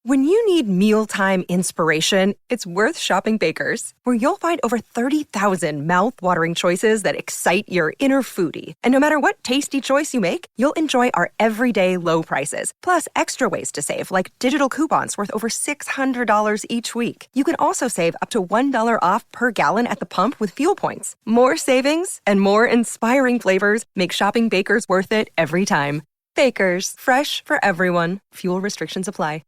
When you need mealtime inspiration, it's worth shopping Baker's, where you'll find over 30,000 mouth-watering choices that excite your inner foodie. And no matter what tasty choice you make, you'll enjoy our everyday low prices, plus extra ways to save, like digital coupons worth over $600 each week. You can also save up to $1 off per gallon at the pump with fuel points. More savings and more inspiring flavors make shopping Baker's worth it every time. Baker's, fresh for everyone. Fuel restrictions apply.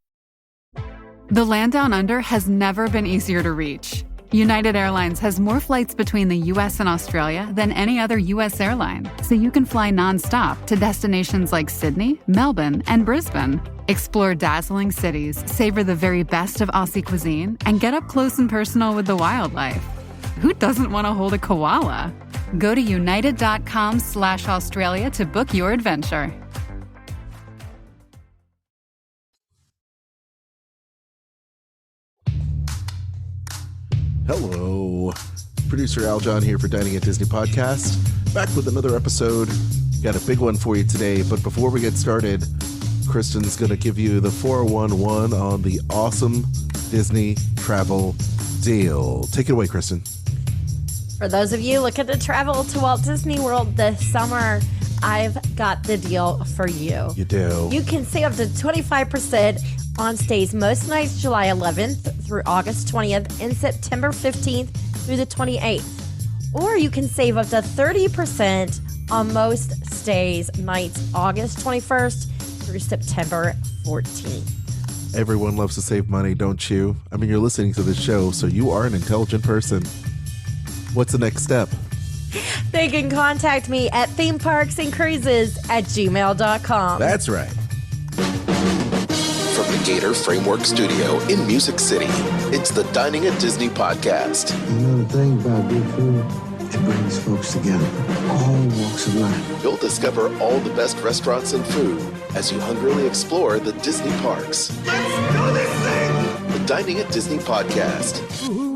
The land down under has never been easier to reach. United Airlines has more flights between the U.S. and Australia than any other U.S. airline, so you can fly nonstop to destinations like Sydney, Melbourne, and Brisbane. Explore dazzling cities, savor the very best of Aussie cuisine, and get up close and personal with the wildlife. Who doesn't want to hold a koala? Go to united.com/Australia to book your adventure. Hello, producer Al John here for Dining at Disney Podcast, back with another episode. Got a big one for you today, but before we get started, Kristen's going to give you the 411 on the awesome Disney travel deal. Take it away, Kristen. For those of you looking to travel to Walt Disney World this summer, I've got the deal for you. You do. You can save up to 25% on stays most nights July 11th through August 20th and September 15th through the 28th. Or you can save up to 30% on most stays nights August 21st through September 14th. Everyone loves to save money, don't you? I mean, you're listening to this show, so you are an intelligent person. What's the next step? They can contact me at themeparksandcruises@gmail.com. That's right. From the Gator Framework Studio in Music City, it's the Dining at Disney podcast. You know the thing about good food? It brings folks together, all walks of life. You'll discover all the best restaurants and food as you hungrily explore the Disney parks. Let's do this thing! The Dining at Disney podcast.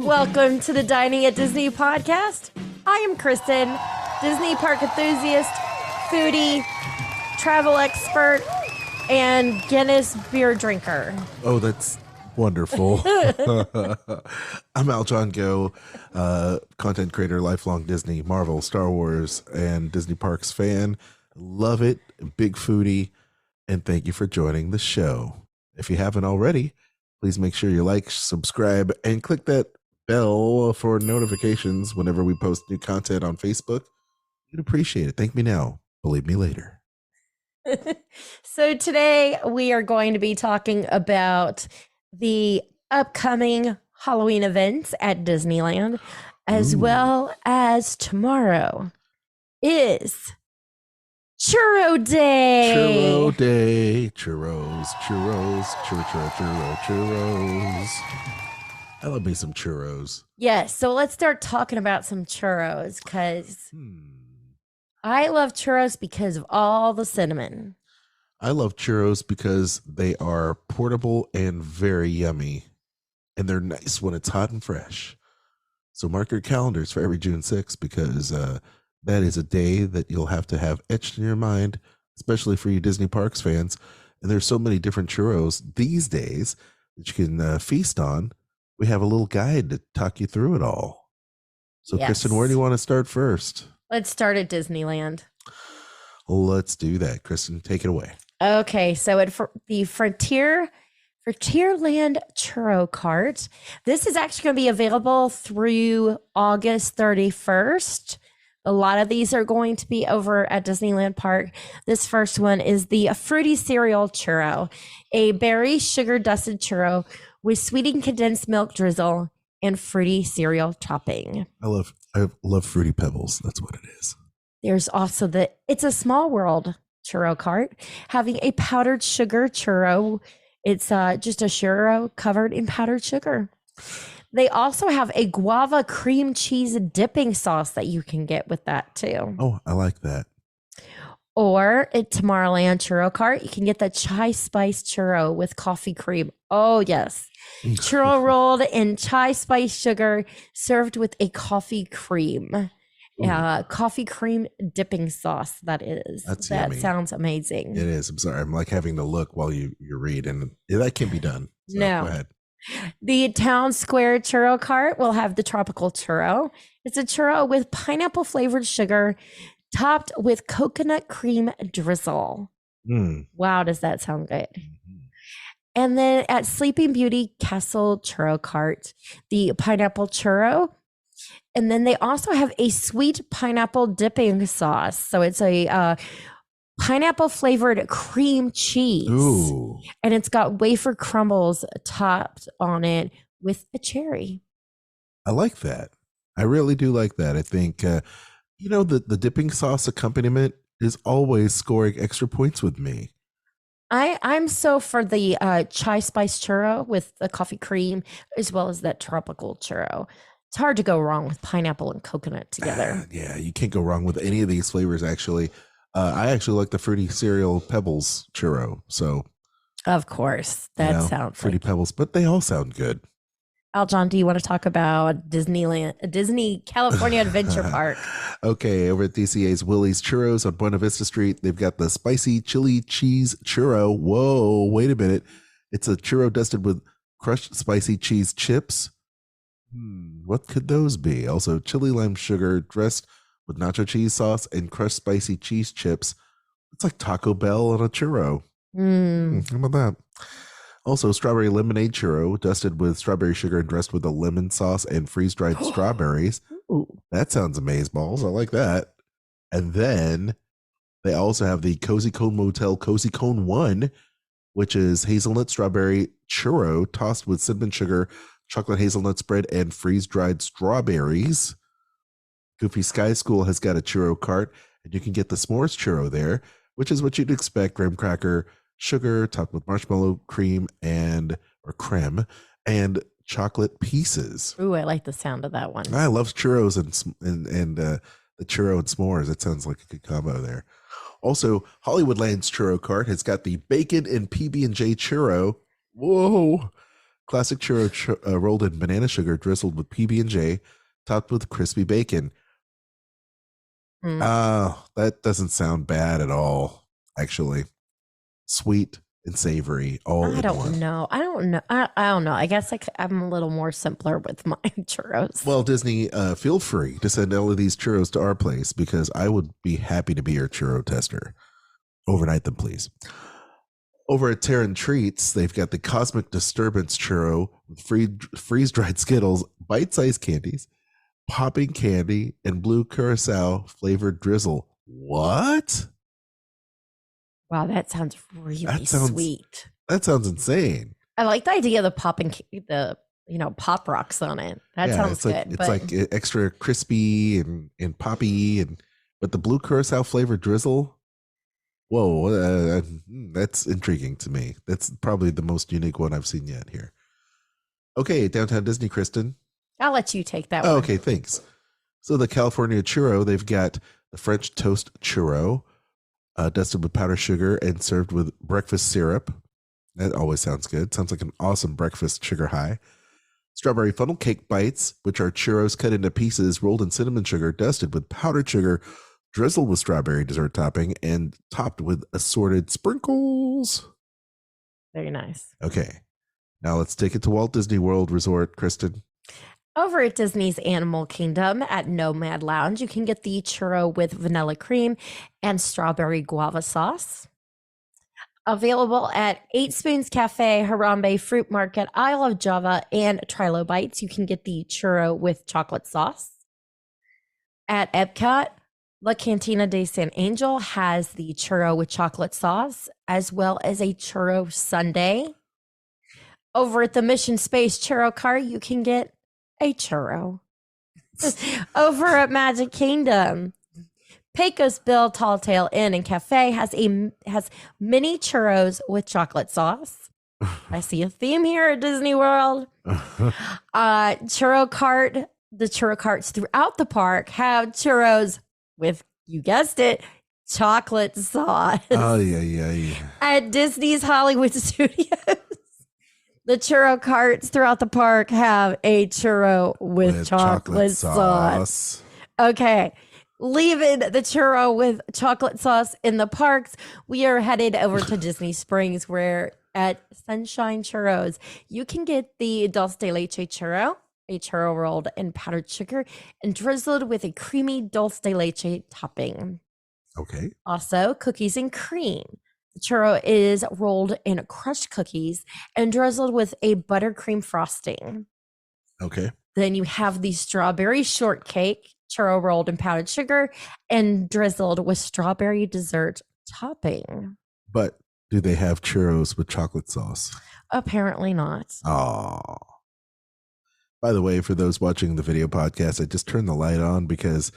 Welcome to the Dining at Disney podcast. I am Kristen, Disney park enthusiast, foodie, travel expert, and Guinness beer drinker. Oh, that's wonderful. I'm Al John Go, content creator, lifelong Disney, Marvel, Star Wars, and Disney Parks fan. Love it, big foodie, and thank you for joining the show. If you haven't already, please make sure you like, subscribe, and click that bell for notifications whenever we post new content on Facebook. We'd appreciate it. Thank me now, believe me later. So today we are going to be talking about the upcoming Halloween events at Disneyland, as well as tomorrow is Churro Day. Churro Day. Churros, churros, churros. I love me some churros. Yes, so let's start talking about some churros, because I love churros because of all the cinnamon. I love churros because they are portable and very yummy. And they're nice when it's hot and fresh. So mark your calendars for every June 6th, because that is a day that you'll have to have etched in your mind, especially for you Disney Parks fans. And there's so many different churros these days that you can feast on. We have a little guide to talk you through it all. So, Yes. Kristen, where do you want to start first? Let's start at Disneyland. Let's do that. Kristen, take it away. Okay, so at the Frontierland Churro Cart, this is actually going to be available through August 31st. A lot of these are going to be over at Disneyland Park. This first one is the Fruity Cereal Churro, a berry sugar dusted churro with sweetened condensed milk drizzle and fruity cereal topping. I love Fruity Pebbles. That's what it is. There's also It's a Small World Churro Cart, having a powdered sugar churro. It's just a churro covered in powdered sugar. They also have a guava cream cheese dipping sauce that you can get with that too. Oh, I like that. Or at Tomorrowland Churro Cart, you can get the chai spice churro with coffee cream. Oh, yes. Churro rolled in chai spice sugar, served with a coffee cream. coffee cream dipping sauce. That yummy. sounds amazing. It is. I'm sorry. I'm like having to look while you read, and that can be done. So No. Go ahead. The Town Square Churro Cart will have the tropical churro. It's a churro with pineapple flavored sugar topped with coconut cream drizzle. Wow, does that sound good? And then at Sleeping Beauty Castle Churro Cart, the pineapple churro. And then they also have a sweet pineapple dipping sauce. So it's a pineapple flavored cream cheese. Ooh. And it's got wafer crumbles topped on it with a cherry. I like that. I really do like that. I think, the dipping sauce accompaniment is always scoring extra points with me. I'm so for the chai spice churro with the coffee cream, as well as that tropical churro. It's hard to go wrong with pineapple and coconut together. Yeah, you can't go wrong with any of these flavors, actually. I actually like the Fruity Cereal Pebbles churro. So, of course, that sounds Fruity Pebbles, but they all sound good. Aljon, do you want to talk about Disney California Adventure Park? Okay, over at DCA's Willie's Churros on Buena Vista Street, they've got the spicy chili cheese churro. Whoa, wait a minute. It's a churro dusted with crushed spicy cheese chips. What could those be? Also, chili lime sugar dressed with nacho cheese sauce and crushed spicy cheese chips. It's like Taco Bell on a churro. How about that? Also, strawberry lemonade churro dusted with strawberry sugar and dressed with a lemon sauce and freeze-dried strawberries. Ooh. That sounds amazeballs. I like that. And then they also have the Cozy Cone Motel Cozy Cone 1, which is hazelnut strawberry churro tossed with cinnamon sugar, chocolate hazelnut spread, and freeze-dried strawberries. Goofy Sky School has got a churro cart, and you can get the s'mores churro there, which is what you'd expect: graham cracker, sugar topped with marshmallow cream or creme and chocolate pieces. Ooh, I like the sound of that one. I love churros and the churro and s'mores. It sounds like a good combo there. Also, Hollywoodland's churro cart has got the bacon and PB&J churro. Whoa. Classic churro rolled in banana sugar drizzled with PB&J topped with crispy bacon. That doesn't sound bad at all, actually. Sweet and savory all in one. I don't know. I don't know. I guess I'm a little more simpler with my churros. Well, Disney, feel free to send all of these churros to our place because I would be happy to be your churro tester. Overnight them, please. Over at Terran Treats, they've got the Cosmic Disturbance churro with freeze-dried Skittles, bite-sized candies, popping candy, and blue curacao flavored drizzle. What? Wow, that sounds really sweet. That sounds insane. I like the idea of the popping, pop rocks on it. That sounds good. It's like extra crispy and poppy, but the blue curacao flavored drizzle. Whoa, that's intriguing to me. That's probably the most unique one I've seen yet here. Okay, Downtown Disney, Kristen. I'll let you take that one. Okay, thanks. So the California churro, they've got the French toast churro, dusted with powdered sugar and served with breakfast syrup. That always sounds good. Sounds like an awesome breakfast sugar high. Strawberry funnel cake bites, which are churros cut into pieces, rolled in cinnamon sugar, dusted with powdered sugar, drizzled with strawberry dessert topping, and topped with assorted sprinkles. Very nice. Okay. Now let's take it to Walt Disney World Resort, Kristen. Over at Disney's Animal Kingdom at Nomad Lounge, you can get the churro with vanilla cream and strawberry guava sauce. Available at 8 Spoons Cafe, Harambe Fruit Market, Isle of Java, and Trilo Bites, you can get the churro with chocolate sauce. At Epcot, La Cantina de San Angel has the churro with chocolate sauce, as well as a churro sundae. Over at the Mission Space Churro Cart, you can get a churro. Over at Magic Kingdom, Pecos Bill Tall Tale Inn and Cafe has mini churros with chocolate sauce. I see a theme here at Disney World. Churro cart. The churro carts throughout the park have churros with, you guessed it, chocolate sauce. Oh, yeah. At Disney's Hollywood Studios, the churro carts throughout the park have a churro with chocolate sauce. Okay. leaving the churro with chocolate sauce in the parks, we are headed over to Disney Springs, where at Sunshine Churros, you can get the dulce de leche churro, a churro rolled in powdered sugar and drizzled with a creamy dulce de leche topping. Okay. Also, cookies and cream. The churro is rolled in crushed cookies and drizzled with a buttercream frosting. Okay. Then you have the strawberry shortcake, churro rolled in powdered sugar and drizzled with strawberry dessert topping. But do they have churros with chocolate sauce? Apparently not. Oh. By the way, for those watching the video podcast, I just turned the light on because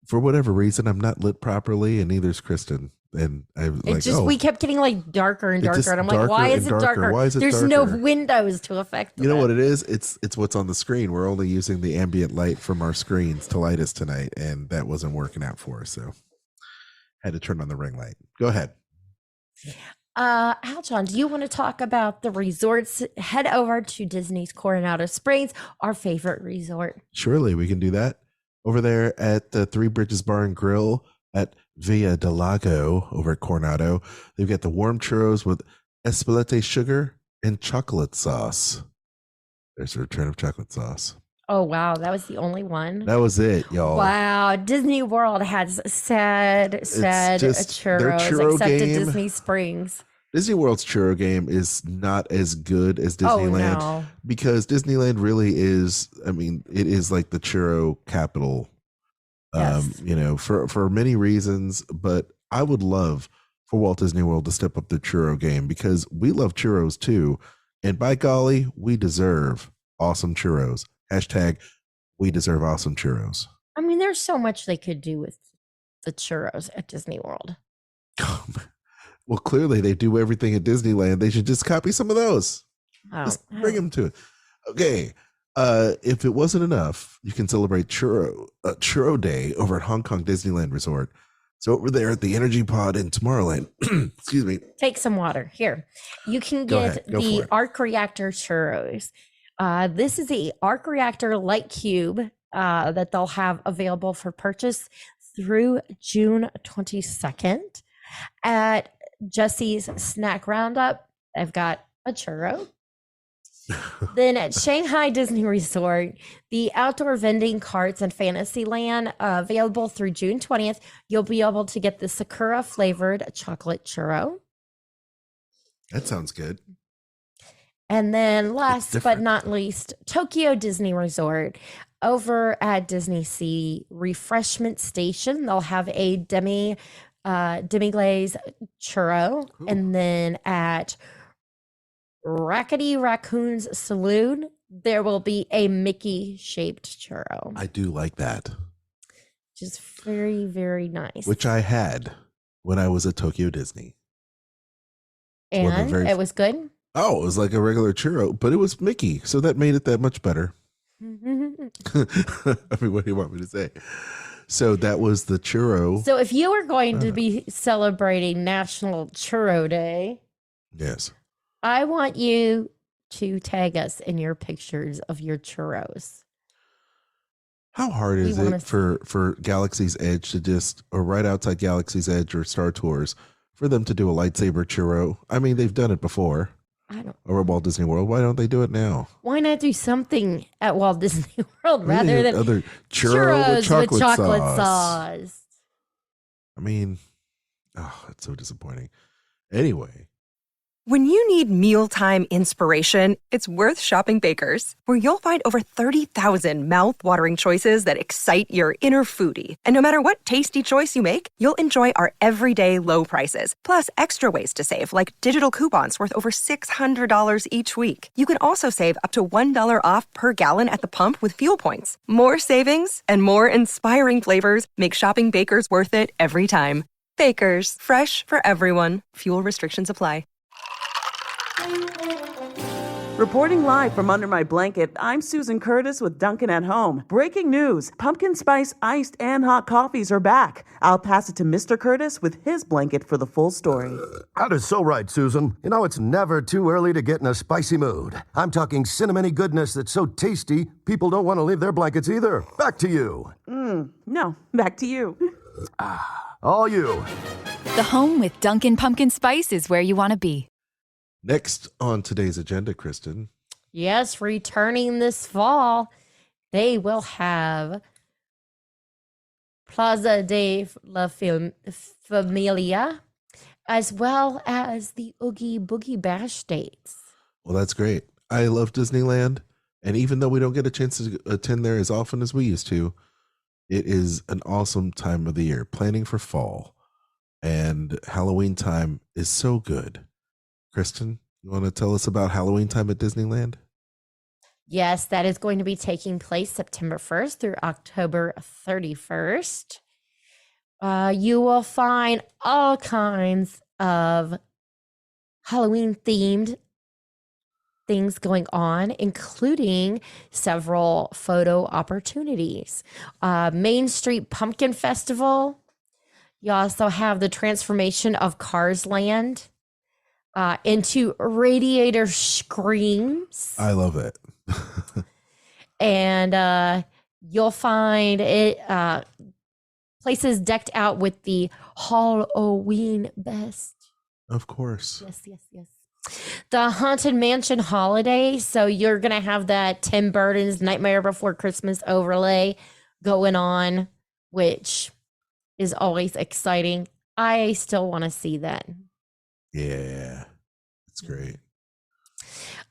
for whatever reason, I'm not lit properly, and neither's Kristen. And I'm like, we kept getting like darker and darker. And I'm like, darker why is and it darker? Why is it There's darker? no windows to affect You know what it is? It's what's on the screen. We're only using the ambient light from our screens to light us tonight, and that wasn't working out for us. So had to turn on the ring light. Go ahead. Aljon, do you want to talk about the resorts? Head over to Disney's Coronado Springs, our favorite resort. Surely we can do that. Over there at the Three Bridges Bar and Grill at Villa del Lago over at Coronado, they've got the warm churros with espelete sugar and chocolate sauce. There's a return of chocolate sauce. Oh, wow. That was the only one. That was it, y'all. Wow. Disney World has sad churros except at Disney Springs. Disney World's churro game is not as good as Disneyland because Disneyland really is, I mean, it is like the churro capital, for many reasons. But I would love for Walt Disney World to step up their churro game because we love churros too. And by golly, we deserve awesome churros. Hashtag we deserve awesome churros. I mean, there's so much they could do with the churros at Disney World. Well, clearly they do everything at Disneyland. They should just copy some of those. Just bring them to it. Okay. If it wasn't enough, you can celebrate Churro Day over at Hong Kong Disneyland Resort. So over there at the Energy Pod in Tomorrowland, excuse me. Take some water. Here. You can get the Arc Reactor churros. This is a Arc Reactor light cube that they'll have available for purchase through June 22nd at Jesse's Snack Roundup. I've got a churro. Then at Shanghai Disney Resort, the outdoor vending carts and Fantasyland available through June 20th. You'll be able to get the Sakura flavored chocolate churro. That sounds good. And then last but not least, Tokyo Disney Resort. Over at Disney Sea Refreshment Station, they'll have a demi-glaze churro. Ooh. And then at Rackety Raccoon's Saloon, there will be a Mickey-shaped churro. I do like that. Just very, very nice. Which I had when I was at Tokyo Disney. And it was good? Oh, it was like a regular churro, but it was Mickey, so that made it that much better. I mean, what do you want me to say? So that was the churro. So if you were going to be celebrating National Churro Day, yes, I want you to tag us in your pictures of your churros. How hard is it for Galaxy's Edge to just, or right outside Galaxy's Edge or Star Tours, for them to do a lightsaber churro? I mean, they've done it before. Or at Walt Disney World. Why don't they do it now? Why not do something at Walt Disney World rather than other churros with chocolate sauce? I mean, it's so disappointing. Anyway. When you need mealtime inspiration, it's worth shopping Baker's, where you'll find over 30,000 mouth-watering choices that excite your inner foodie. And no matter what tasty choice you make, you'll enjoy our everyday low prices, plus extra ways to save, like digital coupons worth over $600 each week. You can also save up to $1 off per gallon at the pump with fuel points. More savings and more inspiring flavors make shopping Baker's worth it every time. Baker's, fresh for everyone. Fuel restrictions apply. Reporting live from under my blanket, I'm Susan Curtis with Dunkin' at Home. Breaking news, pumpkin spice iced and hot coffees are back. I'll pass it to Mr. Curtis with his blanket for the full story. That is so right, Susan. You know, it's never too early to get in a spicy mood. I'm talking cinnamony goodness that's so tasty, people don't want to leave their blankets either. Back to you. No, back to you. All you. The home with Dunkin' Pumpkin Spice is where you want to be. Next on today's agenda, Kristen. Yes, returning this fall, they will have Plaza de la Familia, as well as the Oogie Boogie Bash dates. Well, that's great. I love Disneyland. And even though we don't get a chance to attend there as often as we used to, it is an awesome time of the year. Planning for fall and Halloween time is so good. Kristen, you want to tell us about Halloween time at Disneyland? Yes, that is going to be taking place September 1st through October 31st. You will find all kinds of Halloween themed things going on, including several photo opportunities. Main Street Pumpkin Festival. You also have the transformation of Cars Land into Radiator Screams. I love it. And you'll find it places decked out with the Halloween best. Of course. Yes. The Haunted Mansion holiday. So you're going to have that Tim Burton's Nightmare Before Christmas overlay going on, which is always exciting. I still want to see that. Yeah, it's great.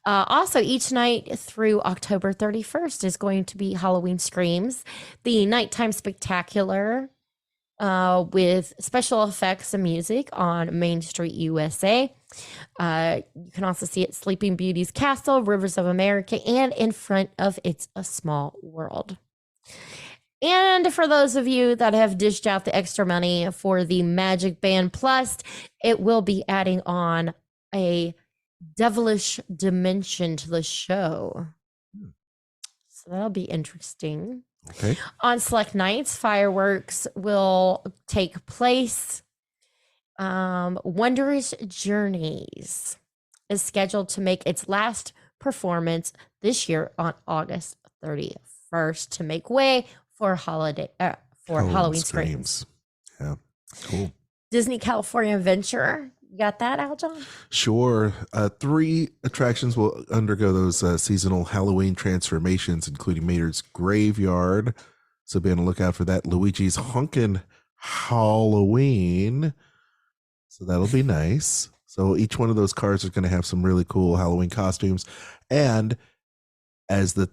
Also, each night through October 31st is going to be Halloween Screams, the nighttime spectacular with special effects and music on Main Street, USA. You can also see it at Sleeping Beauty's Castle, Rivers of America, and in front of It's a Small World. And for those of you that have dished out the extra money for the Magic Band Plus, it will be adding on a devilish dimension to the show. So that'll be interesting. Okay. On select nights, fireworks will take place. Wondrous Journeys is scheduled to make its last performance this year on August 31st to make way for Halloween Screams. Yeah, cool. Disney California Adventure. You got that, Aljon? Sure. 3 attractions will undergo those seasonal Halloween transformations, including Mater's Graveyard. So be on the lookout for that. Luigi's Honkin' Halloween. So that'll be nice. So each one of those cars is going to have some really cool Halloween costumes. And as the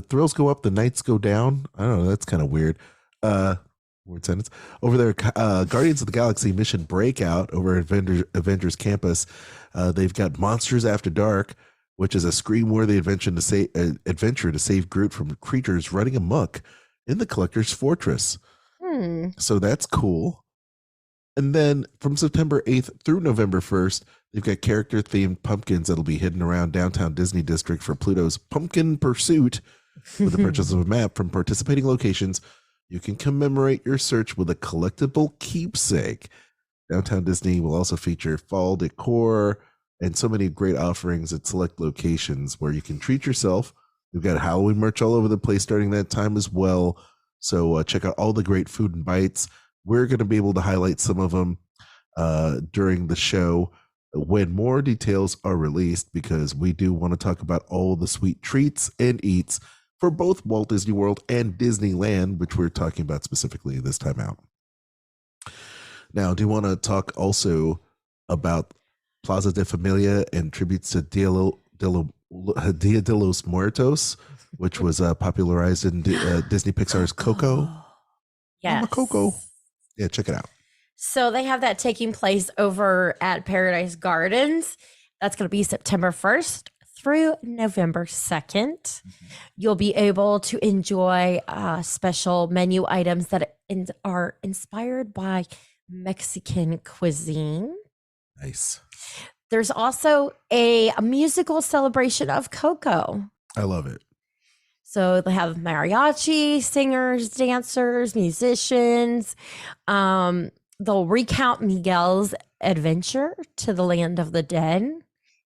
thrills go up, the nights go down. I don't know. That's kind of weird. Word sentence. Over there, Guardians of the Galaxy Mission Breakout over at Avengers Campus. They've got Monsters After Dark, which is a scream-worthy adventure to save Groot from creatures running amok in the Collector's Fortress. So that's cool. And then from September 8th through November 1st, they've got character-themed pumpkins that'll be hidden around downtown Disney District for Pluto's Pumpkin Pursuit. With the purchase of a map from participating locations, you can commemorate your search with a collectible keepsake. Downtown Disney will also feature fall decor and so many great offerings at select locations where you can treat yourself. We've got Halloween merch all over the place starting that time as well. So check out all the great food and bites. We're going to be able to highlight some of them during the show when more details are released, because we do want to talk about all the sweet treats and eats for both Walt Disney World and Disneyland, which we're talking about specifically this time out. Now, do you want to talk also about Plaza de Familia and tributes to Dia de los Muertos, which was popularized in Disney Pixar's Coco? Yes. Coco. Yeah, check it out. So they have that taking place over at Paradise Gardens. That's going to be September 1st through November 2nd. You'll be able to enjoy special menu items that are inspired by Mexican cuisine. Nice. There's also a musical celebration of Coco. I love it. So they have mariachi, singers, dancers, musicians. They'll recount Miguel's adventure to the land of the dead.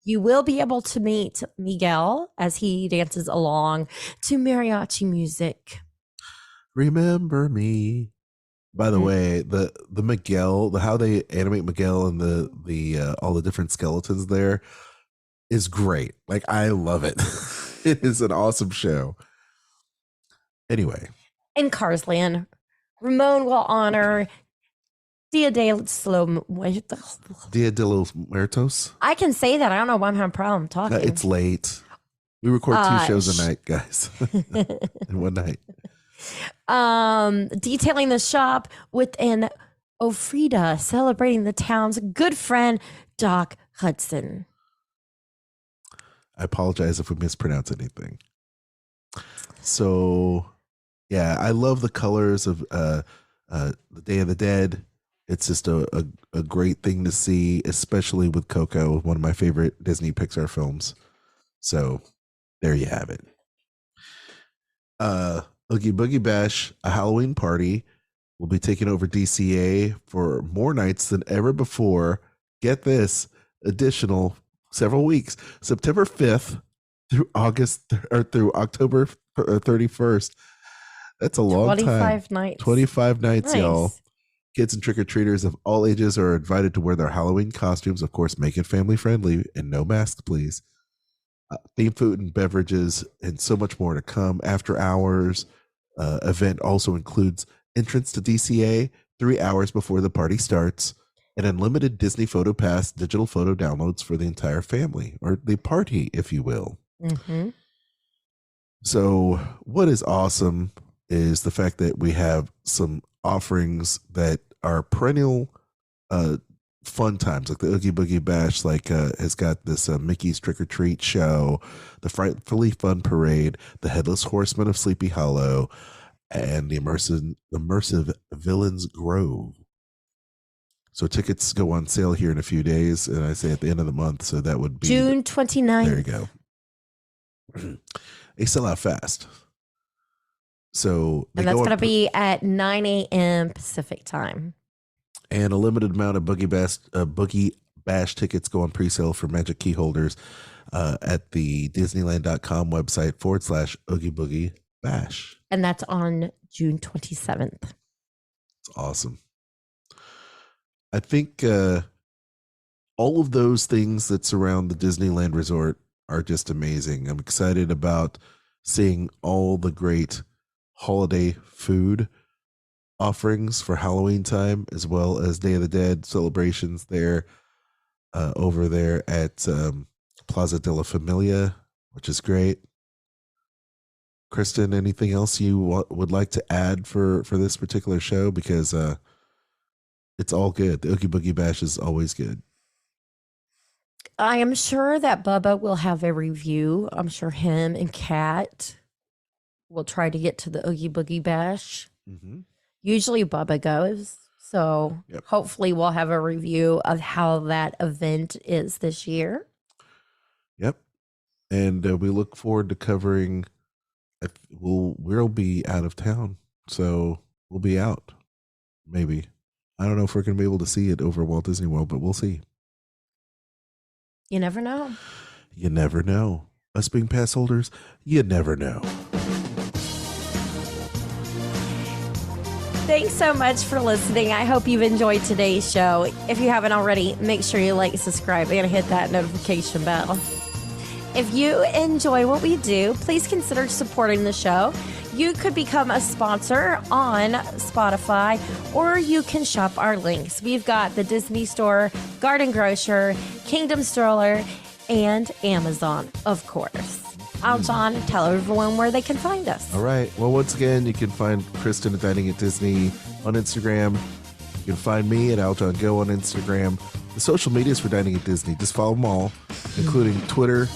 You will be able to meet Miguel as he dances along to mariachi music. Remember me. By the way, the Miguel, how they animate Miguel and the all the different skeletons there is great. Like, I love it. It is an awesome show. Anyway, In Cars Land, Ramon will honor Dia de los Muertos. I can say that. I don't know why I'm having a problem talking. It's late. We record 2 shows a night, guys. In one night. Detailing the shop with an Ofrida, celebrating the town's good friend, Doc Hudson. I apologize if we mispronounce anything. So, yeah, I love the colors of the Day of the Dead. It's just a great thing to see, especially with Coco, one of my favorite Disney Pixar films. So, there you have it. Oogie Boogie Bash, a Halloween party, will be taking over DCA for more nights than ever before. Get this, additional several weeks, September 5th through October 31st. That's a long 25 time. nights. 25 nights, Nice. y'all. Kids and trick-or-treaters of all ages are invited to wear their Halloween costumes. Of course, make it family friendly and no masks, please. Themed food and beverages and so much more to come. After hours event also includes entrance to DCA 3 hours before the party starts, and unlimited Disney Photo Pass digital photo downloads for the entire family, or the party, if you will. Mm-hmm. So what is awesome is the fact that we have some offerings that are perennial fun times, like the Oogie Boogie Bash, has got this Mickey's Trick or Treat show, the Frightfully Fun Parade, the Headless Horseman of Sleepy Hollow, and the immersive Villains Grove. So tickets go on sale here in a few days, and I say at the end of the month, so that would be June 29th. There you go. They sell out fast. So And that's going to be at 9 a.m. Pacific time. And a limited amount of Boogie Bash tickets go on pre-sale for Magic Key holders at the Disneyland.com website /Oogie Boogie Bash. And that's on June 27th. It's awesome. I think all of those things that surround the Disneyland Resort are just amazing. I'm excited about seeing all the great holiday food offerings for Halloween time, as well as Day of the Dead celebrations there over there at Plaza de la Familia, which is great. Kristen, anything else you would like to add for this particular show? Because it's all good. The Oogie Boogie Bash is always good. I am sure that Bubba will have a review. I'm sure him and Kat will try to get to the Oogie Boogie Bash. Mm-hmm. Usually Bubba goes. So hopefully we'll have a review of how that event is this year. Yep. And we look forward to covering. We'll be out of town, so we'll be out. Maybe. I don't know if we're going to be able to see it over Walt Disney World, but we'll see. You never know. You never know. Us being pass holders, you never know. Thanks so much for listening. I hope you've enjoyed today's show. If you haven't already, make sure you like, subscribe, and hit that notification bell. If you enjoy what we do, please consider supporting the show. You could become a sponsor on Spotify, or you can shop our links. We've got the Disney Store, Garden Grocer, Kingdom Stroller, and Amazon, of course. John, tell everyone where they can find us. All right. Well, once again, you can find Kristen at Dining at Disney on Instagram. You can find me at AlJohnGo on Instagram. The social medias for Dining at Disney, just follow them all, including Twitter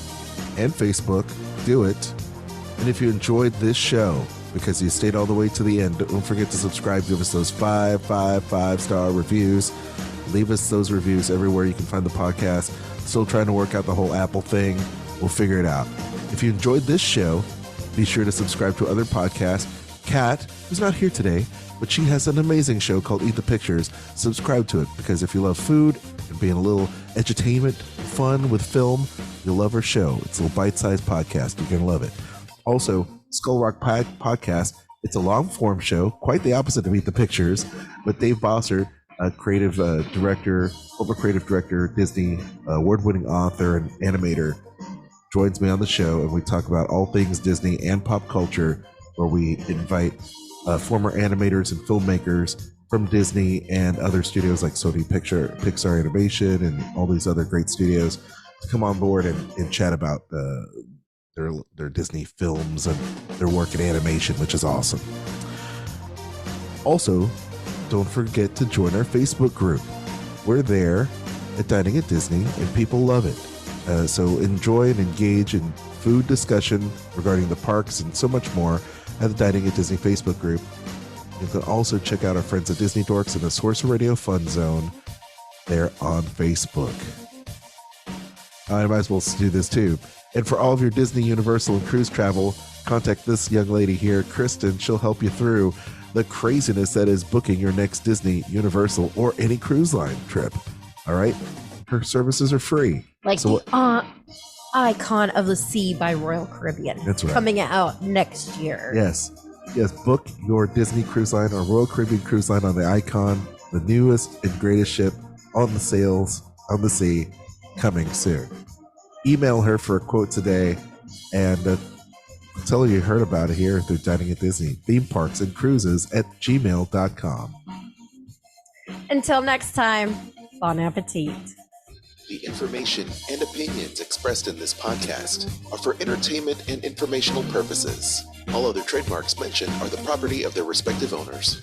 and Facebook. Do it. And if you enjoyed this show, because you stayed all the way to the end, don't forget to subscribe. Give us those 5-star reviews. Leave us those reviews everywhere you can find the podcast. Still trying to work out the whole Apple thing. We'll figure it out. If you enjoyed this show, be sure to subscribe to other podcasts. Kat, who's not here today, but she has an amazing show called Eat the Pictures. Subscribe to it, because if you love food and being a little edutainment, fun with film, You'll love our show. It's a little bite-sized podcast. You're going to love it. Also, Skull Rock Podcast. It's a long-form show, quite the opposite of Eat the Pictures. But Dave Bosser, a creative director, former creative director, Disney, award-winning author and animator, joins me on the show, and we talk about all things Disney and pop culture, where we invite former animators and filmmakers from Disney and other studios like Sony Pixar Animation, and all these other great studios to come on board and chat about their Disney films and their work in animation, which is awesome. Also, don't forget to join our Facebook group. We're there at Dining at Disney, and people love it. So enjoy and engage in food discussion regarding the parks and so much more at the Dining at Disney Facebook group. You can also check out our friends at Disney Dorks in the Source Radio Fun Zone there on Facebook. I might as well do this too. And for all of your Disney, Universal, and cruise travel, contact this young lady here, Kristen. She'll help you through the craziness that is booking your next Disney, Universal, or any cruise line trip. All right? Her services are free. Like the Icon of the Sea by Royal Caribbean. That's right. Coming out next year. Yes. Book your Disney cruise line or Royal Caribbean cruise line on the Icon, the newest and greatest ship on the sails on the sea, coming soon. Email her for a quote today and tell her you heard about it here through Dining at Disney. Theme parks and cruises at gmail.com. Until next time, bon appetit. The information and opinions expressed in this podcast are for entertainment and informational purposes. All other trademarks mentioned are the property of their respective owners.